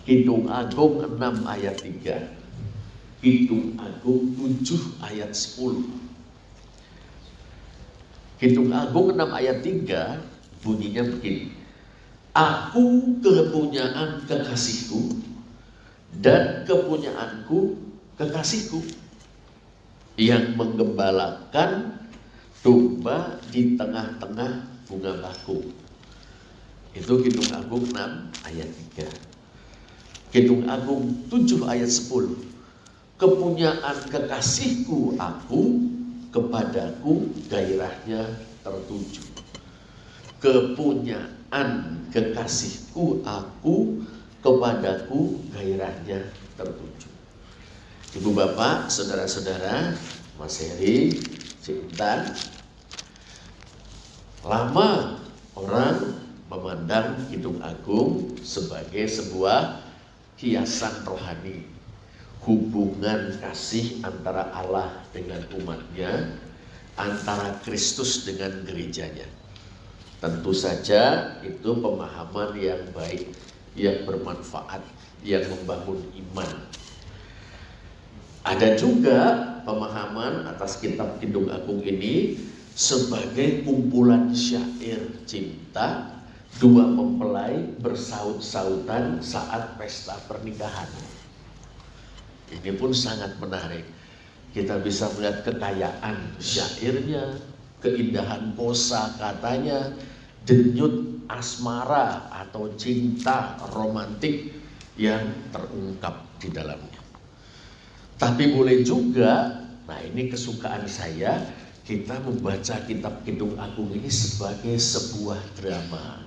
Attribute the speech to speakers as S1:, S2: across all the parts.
S1: Kidung Agung 6 ayat 3, Kidung Agung 7 ayat 10. Kidung Agung 6 ayat 3 bunyinya begini. Aku kepunyaan kekasihku dan kepunyaanku kekasihku yang menggembalakan domba di tengah-tengah bunga bakung. Itu Kidung Agung 6 ayat 3. Kidung Agung 7 ayat 10. Kepunyaan kekasihku aku, kepadaku gairahnya tertuju. Kepunyaan kekasihku aku, kepadaku gairahnya tertuju. Ibu bapak, saudara-saudara, Mas Heri, Cinta, lama orang memandang Kidung Agung sebagai sebuah hiasan rohani, hubungan kasih antara Allah dengan umatnya, antara Kristus dengan gerejanya. Tentu saja itu pemahaman yang baik, yang bermanfaat, yang membangun iman. Ada juga pemahaman atas kitab Kidung Agung ini sebagai kumpulan syair cinta dua mempelai bersaut-sautan saat pesta pernikahan. Ini pun sangat menarik. Kita bisa melihat kekayaan syairnya, keindahan kosa katanya, denyut asmara atau cinta romantik yang terungkap di dalamnya. Tapi boleh juga, nah ini kesukaan saya, kita membaca kitab Kidung Agung ini sebagai sebuah drama.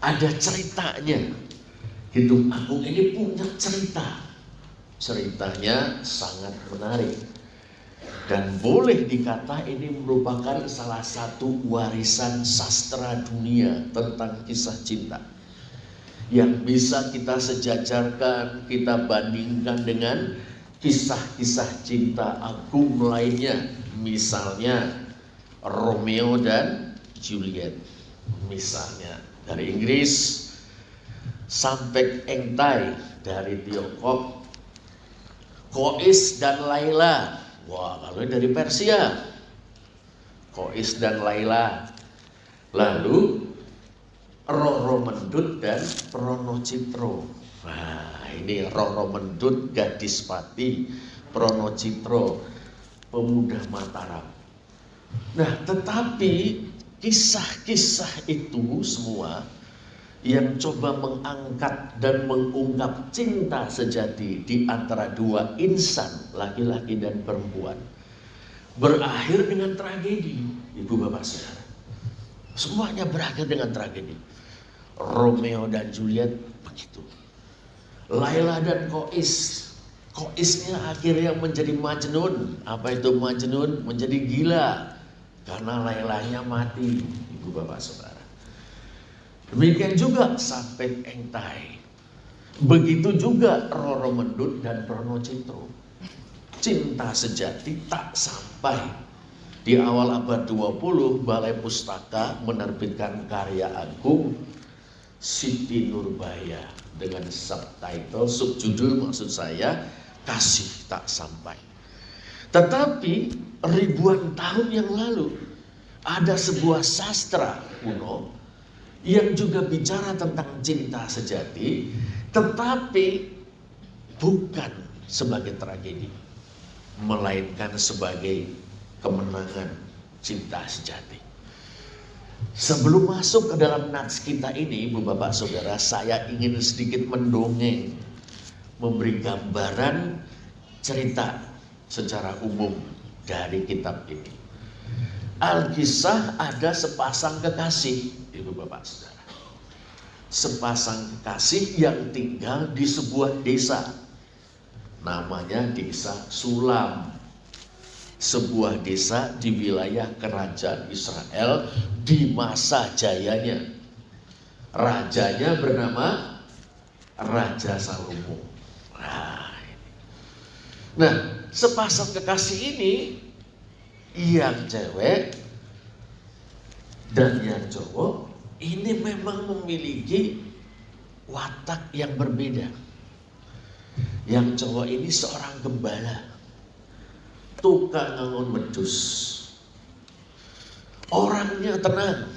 S1: Ada ceritanya. Kidung Agung ini punya cerita. Ceritanya sangat menarik. Dan boleh dikata ini merupakan salah satu warisan sastra dunia tentang kisah cinta, yang bisa kita sejajarkan, kita bandingkan dengan kisah-kisah cinta agung lainnya. Misalnya Romeo dan Juliet, misalnya dari Inggris, Sampek Engtai dari Tiongkok, Kois dan Laila, wah kalau dari Persia, Kois dan Laila. Lalu Roro Mendut dan Prono Citro. Nah ini Roro Mendut gadis Pati, Prono Citro pemuda Mataram. Nah tetapi kisah-kisah itu semua yang coba mengangkat dan mengungkap cinta sejati di antara dua insan, laki-laki dan perempuan, berakhir dengan tragedi. Ibu bapak saudara, semuanya berakhir dengan tragedi. Romeo dan Juliet begitu. Laila dan Kois, Koisnya akhirnya menjadi Majnun. Apa itu Majnun? Menjadi gila karena Lailanya mati, ibu bapak saudara. Demikian juga Sampek Engtai. Begitu juga Roro Mendut dan Prono Citro. Cinta sejati tak sampai. Di awal abad 20 Balai Pustaka menerbitkan karya agung Siti Nurbaya dengan subtitle, subjudul maksud saya, Kasih Tak Sampai. Tetapi ribuan tahun yang lalu ada sebuah sastra kuno yang juga bicara tentang cinta sejati, tetapi bukan sebagai tragedi, melainkan sebagai kemenangan cinta sejati. Sebelum masuk ke dalam nats kita ini, ibu bapak saudara, saya ingin sedikit mendongeng, memberi gambaran cerita secara umum dari kitab ini. Alkisah ada sepasang kekasih, ibu bapak saudara. Sepasang kekasih yang tinggal di sebuah desa. Namanya Desa Sulam. Sebuah desa di wilayah kerajaan Israel di masa jayanya. Rajanya bernama Raja Salomo. Nah, sepasang kekasih ini, yang cewek dan yang cowok, ini memang memiliki watak yang berbeda. Yang cowok ini seorang gembala, tukang ngangon wedhus. Orangnya tenang,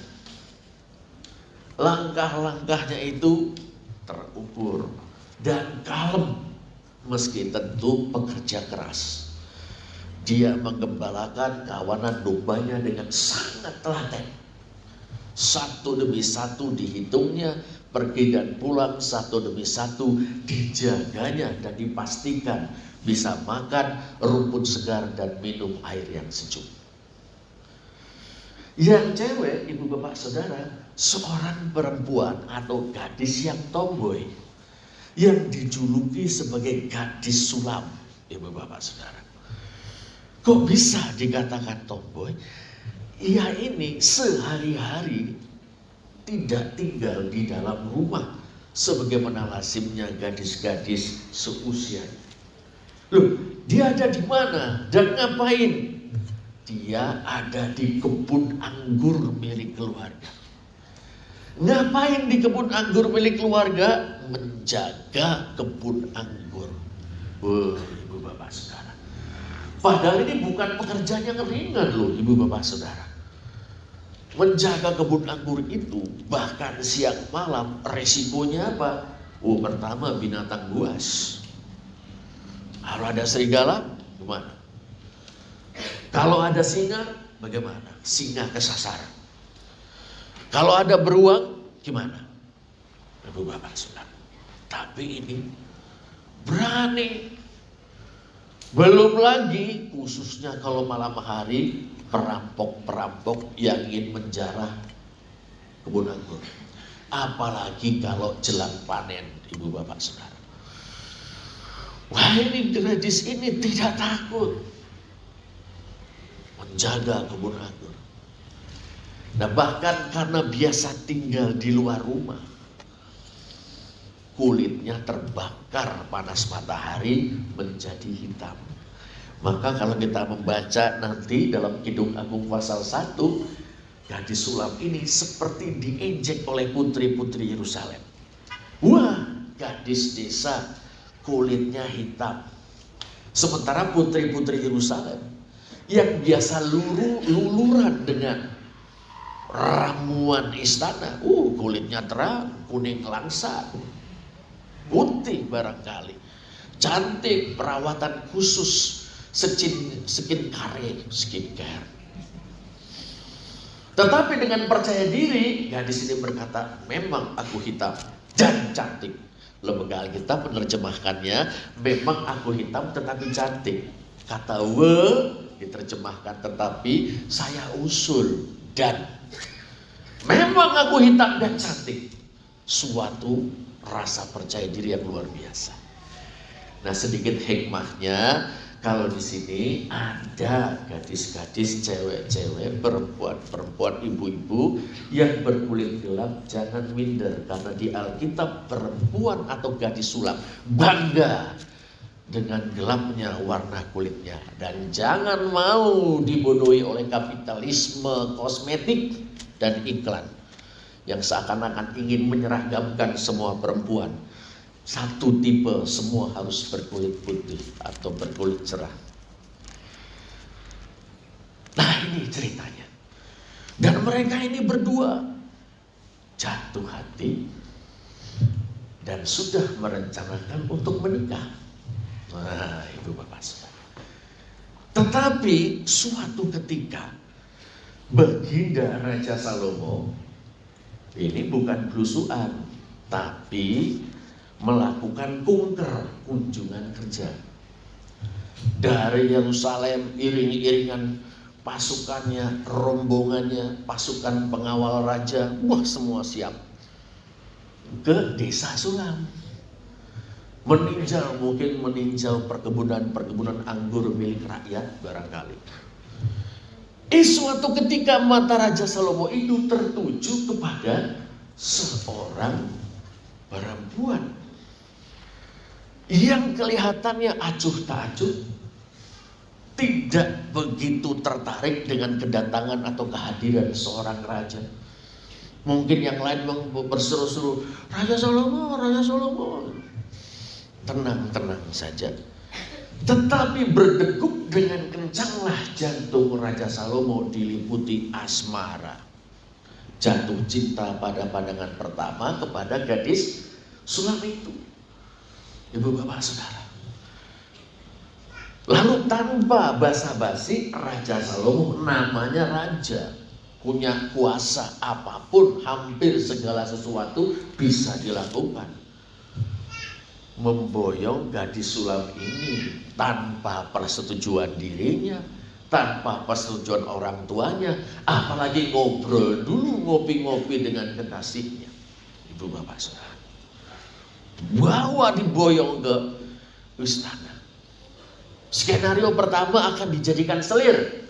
S1: langkah-langkahnya itu terukur dan kalem, meski tentu pekerja keras. Dia menggembalakan kawanan dombanya dengan sangat telaten. Satu demi satu dihitungnya, pergi dan pulang satu demi satu dijaganya dan dipastikan bisa makan rumput segar dan minum air yang sejuk. Yang cewek, ibu bapak saudara, seorang perempuan atau gadis yang tomboy, yang dijuluki sebagai gadis sulam, ibu bapak saudara. Kok bisa dikatakan tomboy? Ia ini sehari-hari tidak tinggal di dalam rumah sebagaimana lazimnya gadis-gadis seusia. Loh, dia ada di mana dan ngapain? Dia ada di kebun anggur milik keluarga. Ngapain di kebun anggur milik keluarga? Menjaga kebun anggur. Ibu bapak saudara. Padahal ini bukan pekerjaan yang ringan loh, ibu bapak saudara. Menjaga kebun anggur itu bahkan siang malam, resikonya apa? Pertama binatang buas. Kalau ada serigala, gimana? Kalau ada singa, bagaimana? Singa kesasar. Kalau ada beruang, gimana? Ibu bapak saudara. Tapi ini berani. Belum lagi khususnya kalau malam hari perampok-perampok yang ingin menjarah kebun anggur. Apalagi kalau jelang panen, ibu bapak saudara. Wah, ini gadis ini tidak takut menjaga kebun anggur. Nah, bahkan karena biasa tinggal di luar rumah, kulitnya terbakar panas matahari menjadi hitam. Maka kalau kita membaca nanti dalam Kidung Agung pasal 1, gadis sulam ini seperti diinjek oleh putri-putri Yerusalem. Wah, gadis desa kulitnya hitam. Sementara putri-putri Yerusalem yang biasa luluran dengan ramuan istana, kulitnya terang, kuning langsat, putih barangkali, cantik, perawatan khusus, skincare. Tetapi dengan percaya diri, gadis ini berkata, memang aku hitam dan cantik. Lembaga Alkitab menerjemahkannya, memang aku hitam tetapi cantik. Kata diterjemahkan tetapi saya usul dan. Memang aku hitam dan cantik. Suatu rasa percaya diri yang luar biasa. Nah, sedikit hikmahnya, kalau di sini ada gadis-gadis, cewek-cewek, perempuan-perempuan, ibu-ibu yang berkulit gelap, jangan minder karena di Alkitab perempuan atau gadis sulam bangga dengan gelapnya warna kulitnya, dan jangan mau dibodohi oleh kapitalisme kosmetik dan iklan yang seakan-akan ingin menyeragamkan semua perempuan satu tipe, semua harus berkulit putih atau berkulit cerah. Nah, ini ceritanya. Dan mereka ini berdua jatuh hati dan sudah merencanakan untuk menikah. Nah, ibu bapak saudara. Tetapi suatu ketika Baginda Raja Salomo ini bukan belusuan, tapi melakukan kunjungan kerja. Dari Yerusalem, iring-iringan pasukannya, rombongannya, pasukan pengawal raja, semua siap ke desa Sulam. Meninjau perkebunan anggur milik rakyat barangkali. Suatu ketika mata Raja Salomo itu tertuju kepada seorang perempuan yang kelihatannya acuh tak acuh, tidak begitu tertarik dengan kedatangan atau kehadiran seorang raja. Mungkin yang lain berseru-seru, Raja Salomo, Raja Salomo. Tenang-tenang saja. Tetapi berdegup dengan kencanglah jantung Raja Salomo diliputi asmara. Jatuh cinta pada pandangan pertama kepada gadis sulam itu. Ibu bapak saudara. Lalu tanpa basa-basi Raja Salomo, namanya raja, punya kuasa apapun, hampir segala sesuatu bisa dilakukan. Memboyong gadis sulam ini tanpa persetujuan dirinya, tanpa persetujuan orang tuanya, apalagi ngobrol dulu, ngopi-ngopi dengan kekasihnya. Ibu bapak saudara, bawa diboyong ke istana. Skenario pertama akan dijadikan selir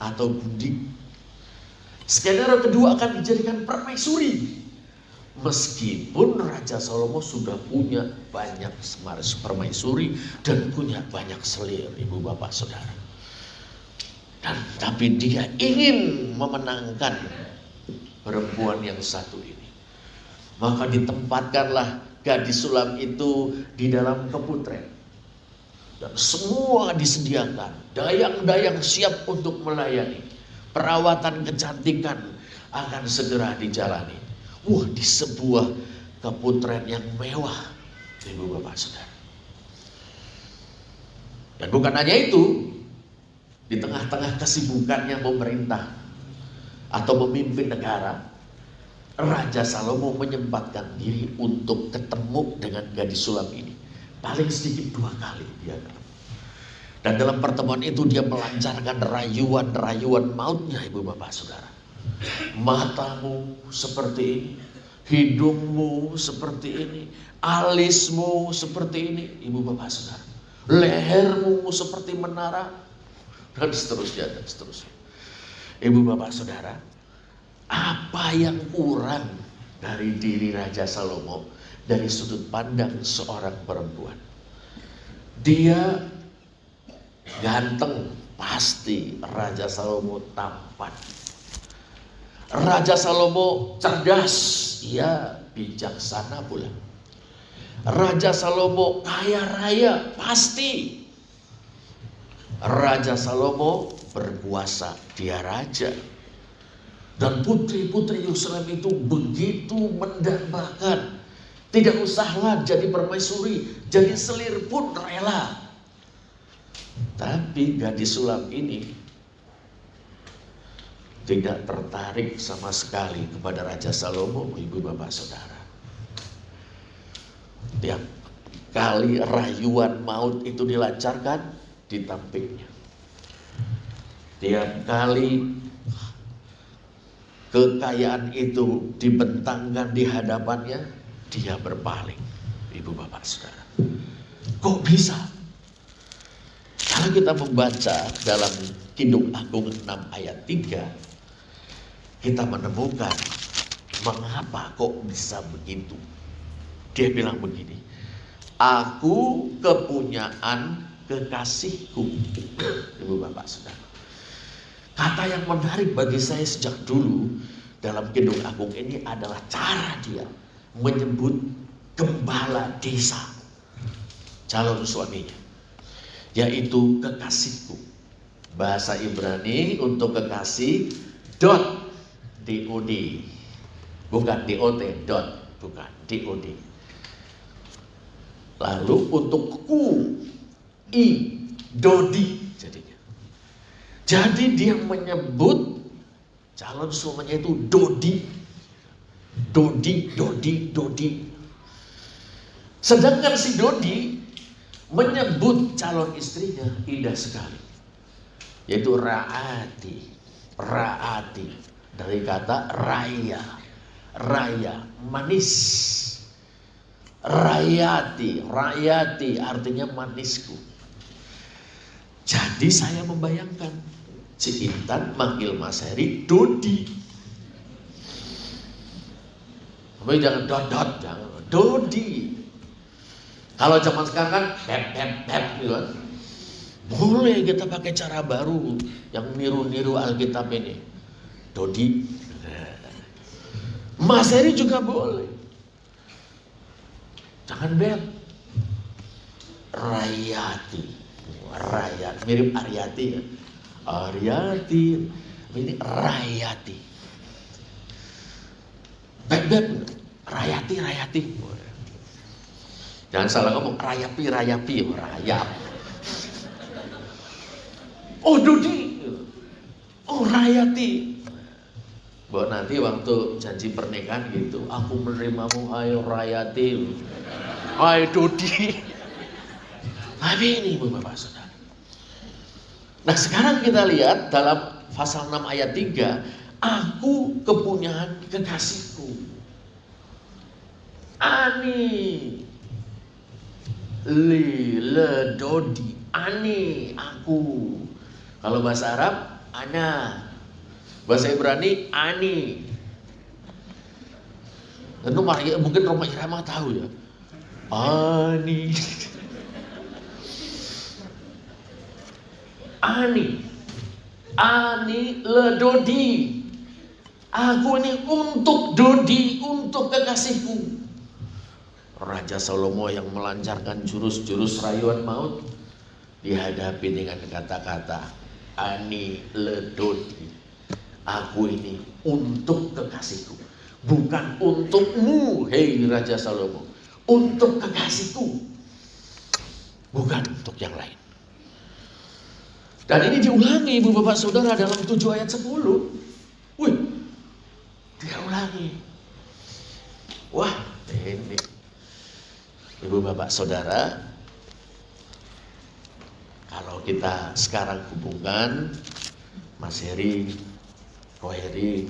S1: atau gundik. Skenario kedua akan dijadikan permaisuri. Meskipun Raja Salomo sudah punya banyak permaisuri dan punya banyak selir, ibu bapak saudara. Tapi dia ingin memenangkan perempuan yang satu ini. Maka ditempatkanlah gadis sulam itu di dalam keputren. Dan semua disediakan, dayang-dayang siap untuk melayani. Perawatan kecantikan akan segera dijalani. Wah, di sebuah keputren yang mewah, ibu bapak saudara. Dan bukan hanya itu, di tengah-tengah kesibukannya memerintah atau memimpin negara, Raja Salomo menyempatkan diri untuk ketemu dengan gadis sulam ini. Paling sedikit 2 kali dia ketemu. Dan dalam pertemuan itu dia melancarkan rayuan-rayuan mautnya, ibu bapak saudara. Matamu seperti ini, hidungmu seperti ini, alismu seperti ini, ibu bapak saudara. Lehermu seperti menara, dan seterusnya dan seterusnya. Ibu bapak saudara, apa yang kurang dari diri Raja Salomo dari sudut pandang seorang perempuan? Dia ganteng, pasti. Raja Salomo tampan. Raja Salomo cerdas, ya, bijaksana pula. Raja Salomo kaya raya, pasti. Raja Salomo berkuasa, dia raja. Dan putri-putri Yerusalem itu begitu mendambakan. Tidak usahlah jadi permaisuri, jadi selir pun rela. Tapi gadis sulam ini tidak tertarik sama sekali kepada Raja Salomo, ibu bapak saudara. Tiap kali rayuan maut itu dilancarkan, ditampiknya. Tiap kali kekayaan itu dibentangkan di hadapannya, dia berpaling, ibu bapak saudara. Kok bisa? Kalau kita membaca dalam Kidung Agung 6 ayat 3, kita menemukan mengapa kok bisa begitu. Dia bilang begini, aku kepunyaan kekasihku. Ibu bapak saudara, kata yang menarik bagi saya sejak dulu dalam Kidung Agung ini adalah cara dia menyebut gembala desa, calon suaminya, yaitu kekasihku. Bahasa Ibrani untuk kekasih dot, D-O-D, bukan D-O-T, dot, bukan D-O-D. Lalu untuk ku, I, dodi jadinya. Jadi dia menyebut calon suaminya itu dodi. Dodi, dodi, dodi. Sedangkan si dodi menyebut calon istrinya indah sekali, yaitu Raati. Raati dari kata raya, raya, manis. Rayati, rayati artinya manisku. Jadi saya membayangkan si Intan manggil Mas Heri Dodi. Tapi jangan dot-dot, jangan Dodi. Kalau zaman sekarang kan beb gitu kan. Boleh kita pakai cara baru yang niru-niru Alkitab ini. Dodi. Mas Heri juga boleh. Jangan bel. Rayati. Rayat, mirip Aryati ya. Aryati. Ini Rayati. Beb. Rayati. Jangan salah ngomong, rayapi, rayap. Oh Dodi, oh Rayati. Bahwa nanti waktu janji pernikahan gitu, aku menerimamu, ayo Rayati, ayo Dodi. Tapi ini Bapak Saudara. Nah sekarang kita lihat dalam pasal 6 ayat 3, aku kepunyaan kekasihku. Ani le Dodi, ani aku. Kalau bahasa Arab ana, bahasa Ibrani ani. Tentu mungkin Roma Irama tahu ya. Ani. Ani le Dodi. Aku ini untuk Dodi, untuk kekasihku. Raja Salomo yang melancarkan jurus-jurus rayuan maut dihadapi dengan kata-kata Ani le Dodi. Aku ini untuk kekasihku, bukan untukmu, hei Raja Salomo. Untuk kekasihku, bukan untuk yang lain. Dan ini diulangi Ibu Bapak Saudara dalam 7 ayat 10. Wih, dia ulangi. Wah, ini Ibu Bapak Saudara, kalau kita sekarang hubungkan Mas Heri, Ko Heri,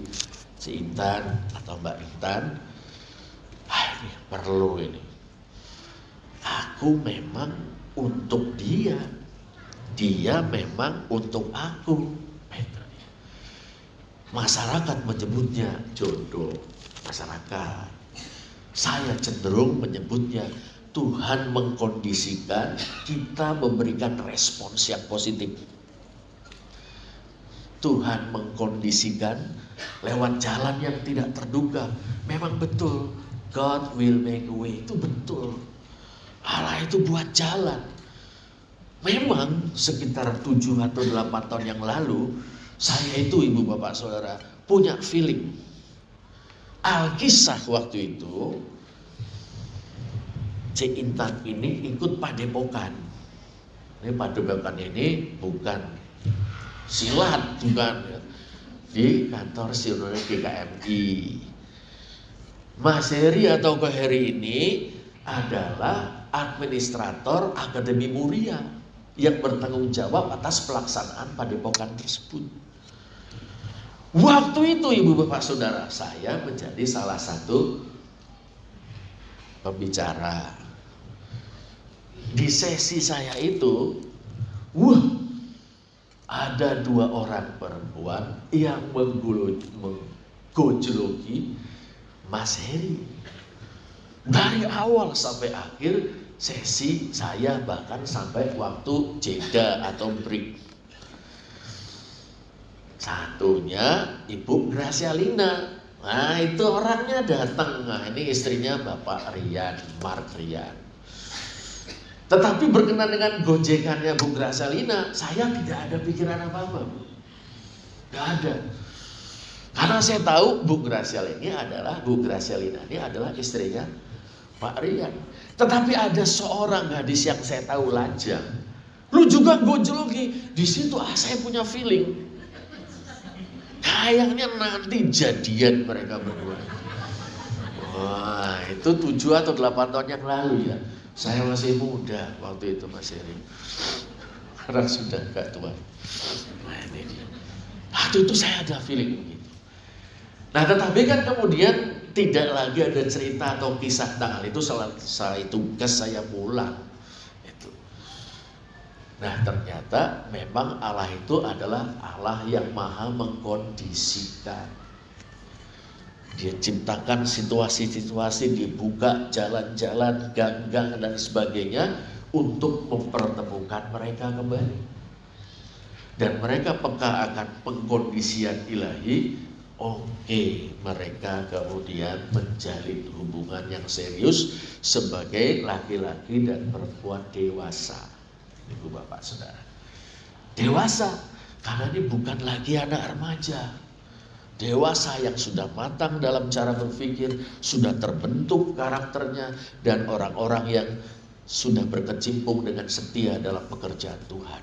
S1: si Intan atau Mbak Intan, ini perlu ini. Aku memang untuk dia memang untuk aku. Masyarakat menyebutnya jodoh, masyarakat. Saya cenderung menyebutnya Tuhan mengkondisikan kita memberikan respons yang positif. Tuhan mengkondisikan lewat jalan yang tidak terduga. Memang betul, God will make a way, itu betul. Allah itu buat jalan. Memang sekitar 7 atau 8 tahun yang lalu, saya itu Ibu Bapak Saudara punya feeling. Alkisah waktu itu, Cik Intan ini ikut padepokan. Ini padepokan ini bukan silat, bukan, di kantor Sinode GKMI. Mas Heri atau Ko Heri ini adalah administrator Akademi Muria yang bertanggung jawab atas pelaksanaan padepokan tersebut. Waktu itu Ibu Bapak Saudara, saya menjadi salah satu pembicara. Di sesi saya itu, ada 2 orang perempuan yang menggojologi Mas Heri. Dari awal sampai akhir sesi saya, bahkan sampai waktu jeda atau break. Satunya Ibu Gracialina. Nah itu orangnya datang. Nah ini istrinya Bapak Rian, Mark Rian. Tetapi berkenan dengan gojekannya Bu Gracialina, saya tidak ada pikiran apa-apa, Bu. Gak ada. Karena saya tahu Bu Gracialina ini adalah istrinya Pak Rian. Tetapi ada seorang gadis yang saya tahu lajang. Lu juga gojologi. Di situ saya punya feeling. Kayaknya nanti jadian mereka berdua. Wah, itu 7 atau 8 tahun yang lalu ya. Saya masih muda waktu itu Mas Heri. Karena sudah agak tua. Nah ini dia. Waktu itu saya ada feeling begitu. Nah tetapi kan kemudian tidak lagi ada cerita atau kisah tanggal itu selesai tugas saya pulang. Itu. Nah ternyata memang Allah itu adalah Allah yang maha mengkondisikan. Dia ciptakan situasi-situasi, dibuka jalan-jalan, gang-gang dan sebagainya untuk mempertemukan mereka kembali. Dan mereka peka akan pengkondisian ilahi. Oke, mereka kemudian menjalin hubungan yang serius sebagai laki-laki dan perempuan dewasa. Ibu bapak saudara, dewasa karena ini bukan lagi anak remaja. Dewasa yang sudah matang dalam cara berpikir, sudah terbentuk karakternya, dan orang-orang yang sudah berkecimpung dengan setia dalam pekerjaan Tuhan.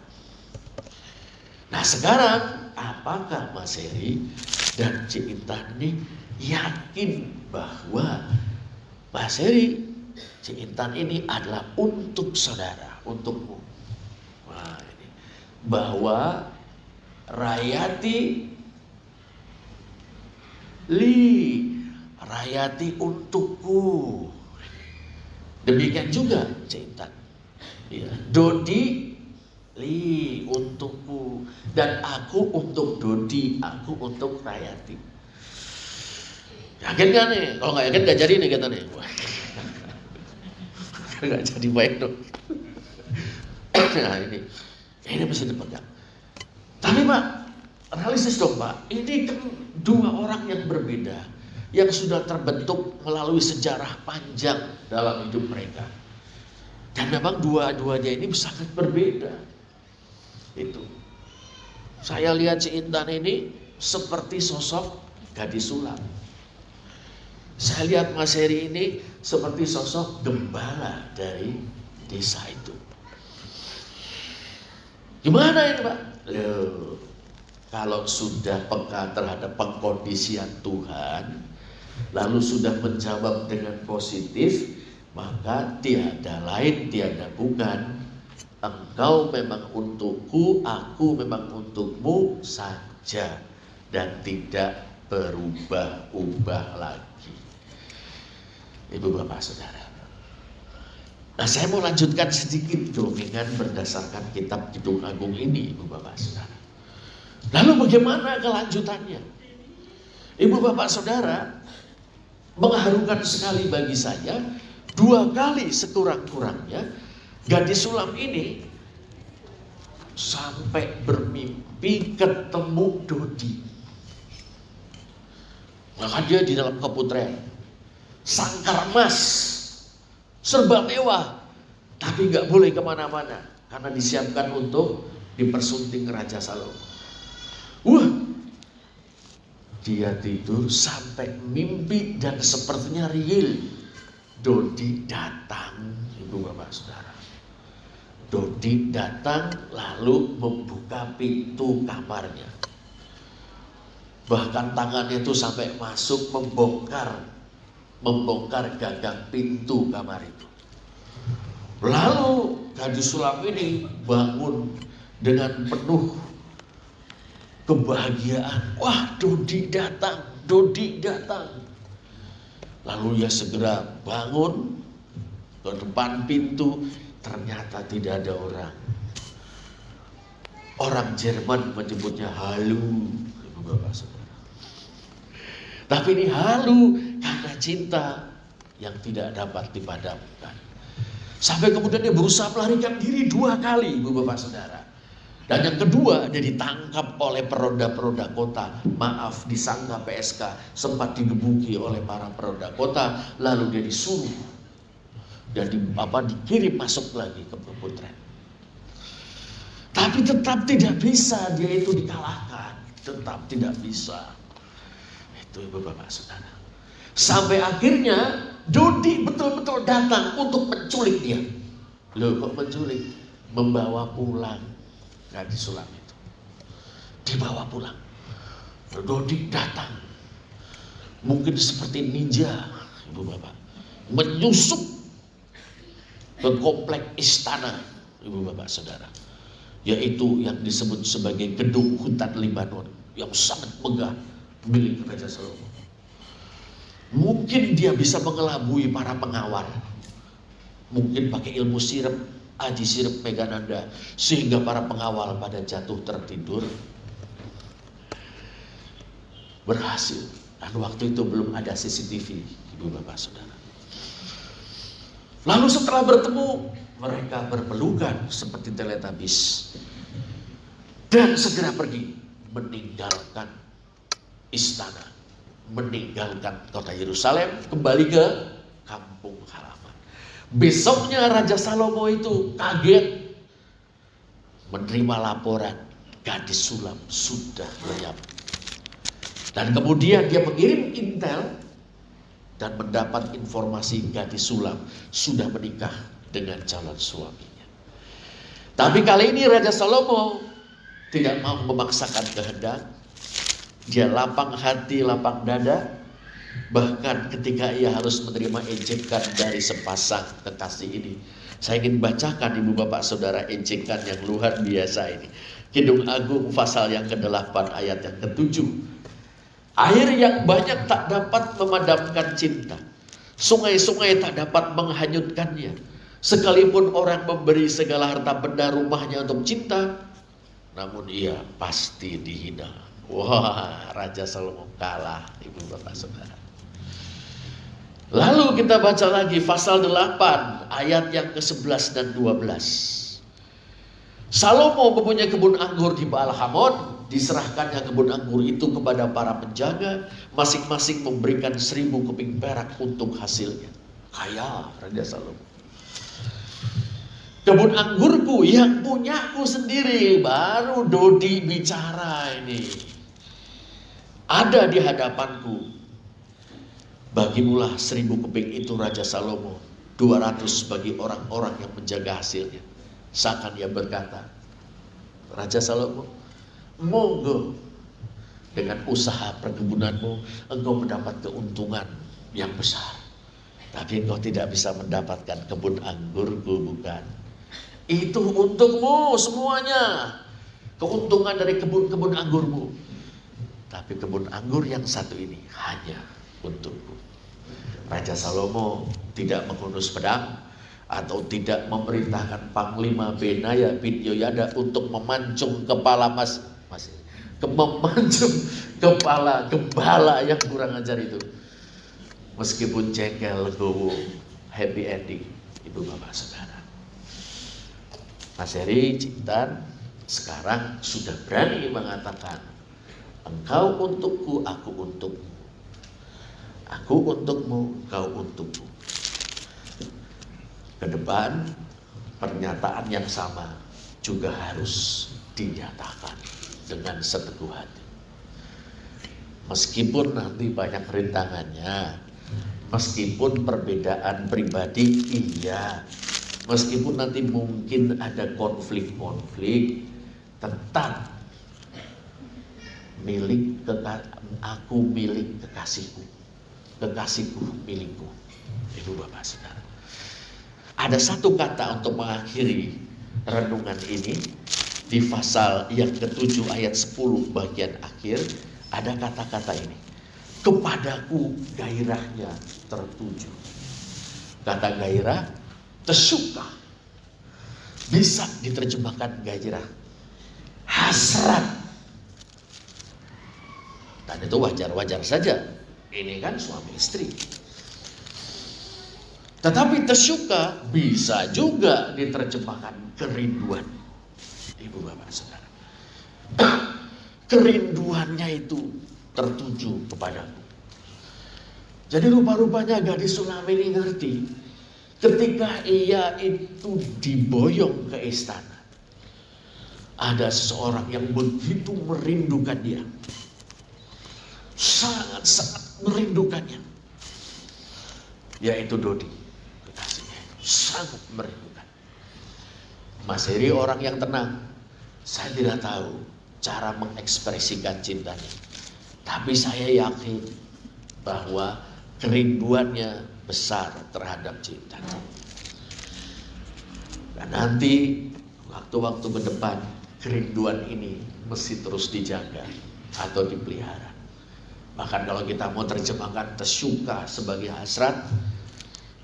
S1: Nah sekarang, apakah Mas Heri dan Cik Intan ini yakin bahwa Mas Heri, Cik Intan ini adalah untuk saudara, untukmu? Nah, ini. Bahwa Rayati untukku. Demikian juga Cik Intan. Ya, Dodi untukku, dan aku untuk Dodi, aku untuk Rayati. Yakin kan nih? Kalau nggak yakin nggak jadi nih kata nih. Nggak jadi baik dong. Nah ini mesti dipegang. Tapi Pak, realistis dong Pak. Ini kan dua orang yang berbeda, yang sudah terbentuk melalui sejarah panjang dalam hidup mereka. Dan memang dua-duanya ini sangat berbeda. Itu. Saya lihat si Intan ini seperti sosok gadis sulap. Saya lihat Mas Heri ini seperti sosok gembala dari desa itu. Gimana ini Pak? Loh, kalau sudah peka terhadap pengkondisian Tuhan, lalu sudah menjawab dengan positif, maka tiada lain, tiada bukan, engkau memang untukku, aku memang untukmu saja, dan tidak berubah-ubah lagi. Ibu bapak saudara. Nah saya mau lanjutkan sedikit dongeng berdasarkan kitab Kidung Agung ini, ibu bapak saudara. Lalu bagaimana kelanjutannya? Ibu bapak saudara, mengharukan sekali bagi saya, 2 kali sekurang-kurangnya gadis sulam ini sampai bermimpi ketemu Dodi. Maka dia di dalam keputrian, sangkar emas, serba mewah, tapi nggak boleh kemana-mana karena disiapkan untuk dipersunting Raja Salomo. Dia tidur sampai mimpi dan sepertinya real. Dodi datang, ibu bapak saudara. Dodi datang lalu membuka pintu kamarnya. Bahkan tangannya itu sampai masuk membongkar gagang pintu kamar itu. Lalu gadis sulam ini bangun dengan penuh kebahagiaan. Wah, Dodi datang, Dodi datang. Lalu ia segera bangun ke depan pintu. Ternyata tidak ada orang. Orang Jerman menyebutnya halu, ibu bapak saudara. Tapi ini halu karena cinta yang tidak dapat dipadamkan. Sampai kemudian dia berusaha melarikan diri 2 kali, ibu bapak saudara. Dan yang kedua dia ditangkap oleh peronda-peronda kota. Maaf, disangka PSK, sempat digebuki oleh para peronda kota. Lalu dia disuruh dan dikirim masuk lagi ke keputren. Tapi tetap tidak bisa dia itu dikalahkan. Tetap tidak bisa. Itu ibu bapak saudara. Sampai akhirnya Dodi betul-betul datang untuk menculik dia. Loh kok menculik? Membawa pulang gadis sulam itu. Dibawa pulang. Dodi datang. Mungkin seperti ninja, ibu bapak. Menyusup ke komplek istana, ibu bapak saudara, yaitu yang disebut sebagai gedung hutan Libanon yang sangat megah milik Raja Salomo. Mungkin dia bisa mengelabui para pengawal, mungkin pakai ilmu sirep, aji sirep Megananda, sehingga para pengawal pada jatuh tertidur. Berhasil, dan waktu itu belum ada CCTV, ibu bapak saudara. Lalu setelah bertemu, mereka berpelukan seperti Teletubbies dan segera pergi meninggalkan istana, meninggalkan kota Yerusalem, kembali ke kampung halaman. Besoknya Raja Salomo itu kaget menerima laporan gadis sulam sudah lenyap. Dan kemudian dia mengirim intel dan mendapat informasi gadis sulam sudah menikah dengan calon suaminya. Tapi kali ini Raja Salomo tidak mau memaksakan kehendak. Dia lapang hati, lapang dada. Bahkan ketika ia harus menerima ejekan dari sepasang kekasih ini. Saya ingin bacakan ibu bapak saudara ejekan yang luar biasa ini. Kidung Agung pasal yang ke-8 ayat yang ke-7. Air yang banyak tak dapat memadamkan cinta. Sungai-sungai tak dapat menghanyutkannya. Sekalipun orang memberi segala harta benda rumahnya untuk cinta, namun ia pasti dihina. Wah, Raja Salomo kalah, ibu bapak saudara. Lalu kita baca lagi pasal 8 ayat yang ke-11 dan 12. Salomo mempunyai kebun anggur di Baal Hamon. Diserahkannya kebun anggur itu kepada para penjaga, masing-masing memberikan 1000 keping perak untuk hasilnya. Kaya Raja Salomo. Kebun anggurku yang punyaku sendiri, baru Dodi bicara ini. Ada di hadapanku. Bagimulah 1000 keping itu Raja Salomo, 200 bagi orang-orang yang menjaga hasilnya. Seakan ia berkata, Raja Salomo, monggo dengan usaha perkebunanmu engkau mendapat keuntungan yang besar. Tapi engkau tidak bisa mendapatkan kebun anggurku, bukan? Itu untukmu semuanya. Keuntungan dari kebun-kebun anggurmu. Tapi kebun anggur yang satu ini hanya untukku. Raja Salomo tidak menghunus pedang atau tidak memerintahkan Panglima Benaya bin Yoyada untuk memancung kepala memancung kepala gembala yang kurang ajar itu. Meskipun jengkel, legowo, happy ending, ibu bapak saudara. Mas Heri Cintan sekarang sudah berani mengatakan, engkau untukku, aku untukmu. Aku untukmu, kau untukku. Ke depan pernyataan yang sama juga harus dinyatakan dengan seteguh hati. Meskipun nanti banyak rintangannya, meskipun perbedaan pribadi iya, meskipun nanti mungkin ada konflik-konflik, tetap aku milik kekasihku, kekasihku milikku. Ibu bapak saudara, ada satu kata untuk mengakhiri renungan ini. Di pasal yang ke-7 ayat 10 bagian akhir ada kata-kata ini. Kepadaku gairahnya tertuju. Kata gairah tersuka. Bisa diterjemahkan gairah hasrat. Dan itu wajar-wajar saja. Ini kan suami istri. Tetapi tersuka bisa juga diterjemahkan kerinduan. Ibu bapak saudara, kerinduannya itu tertuju kepadaku. Jadi rupa-rupanya gadis sulam ini ngerti, ketika ia itu diboyong ke istana, ada seseorang yang begitu merindukan dia, sangat-sangat merindukannya, yaitu Dodi, kekasihnya, sangat merindukan. Mas Heri orang yang tenang. Saya tidak tahu cara mengekspresikan cintanya. Tapi saya yakin bahwa kerinduannya besar terhadap cintanya. Dan nanti waktu-waktu ke depan kerinduan ini mesti terus dijaga atau dipelihara. Bahkan kalau kita mau terjemahkan tersuka sebagai hasrat,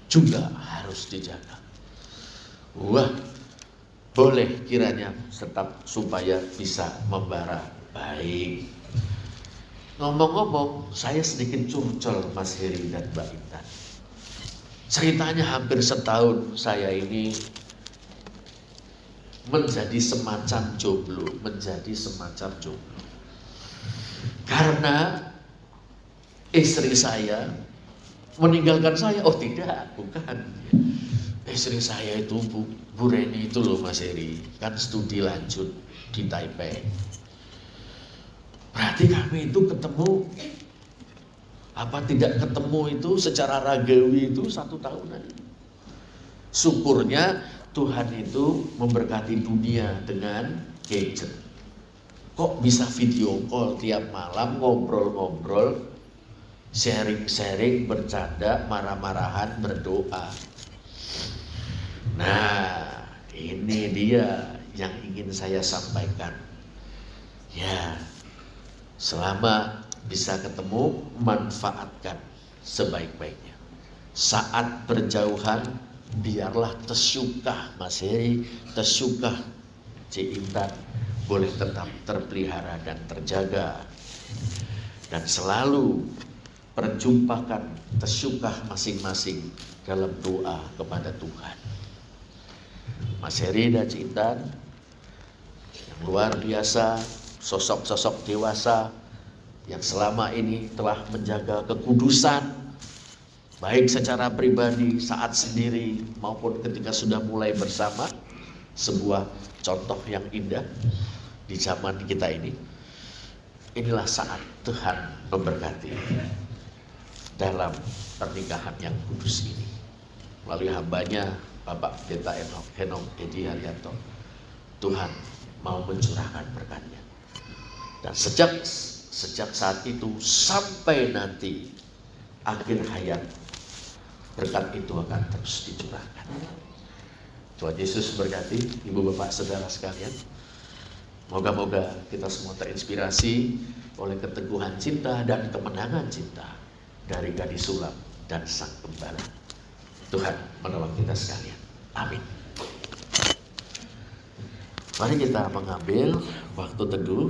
S1: juga harus dijaga. Wah, boleh kiranya tetap supaya bisa membara baik. Ngomong-ngomong, saya sedikit curcol Mas Heri dan Mbak Intan. Ceritanya hampir setahun saya ini menjadi semacam jomblo. Karena istri saya meninggalkan saya. Oh tidak, bukan. Istri saya itu Bu Reni itu loh Mas Heri, kan studi lanjut di Taipei. Berarti kami itu ketemu, apa tidak ketemu itu secara ragawi itu 1 tahunan. Syukurnya Tuhan itu memberkati dunia dengan gadget. Kok bisa video call tiap malam, ngobrol-ngobrol, sharing-sharing, bercanda, marah-marahan, berdoa. Nah, ini dia yang ingin saya sampaikan. Ya, selama bisa ketemu, manfaatkan sebaik-baiknya. Saat berjauhan, biarlah tersyukah Mas Heri, tersyukah Cik Intan, boleh tetap terpelihara dan terjaga. Dan selalu perjumpakan tersyukah masing-masing dalam doa kepada Tuhan. Mas Heri dan Cik Intan yang luar biasa, sosok-sosok dewasa yang selama ini telah menjaga kekudusan, baik secara pribadi saat sendiri maupun ketika sudah mulai bersama. Sebuah contoh yang indah di zaman kita ini. Inilah saat Tuhan memberkati dalam pernikahan yang kudus ini melalui hambanya Bapak Pendeta Henok Edi Haryanto. Tuhan mau mencurahkan berkatnya, dan sejak saat itu sampai nanti akhir hayat, berkat itu akan terus dicurahkan. Tuhan Yesus berkati ibu bapak saudara sekalian. Moga-moga kita semua terinspirasi oleh keteguhan cinta dan kemenangan cinta dari gadis sulap dan sang gembala. Tuhan menolong kita sekalian. Amin. Mari kita mengambil waktu teduh.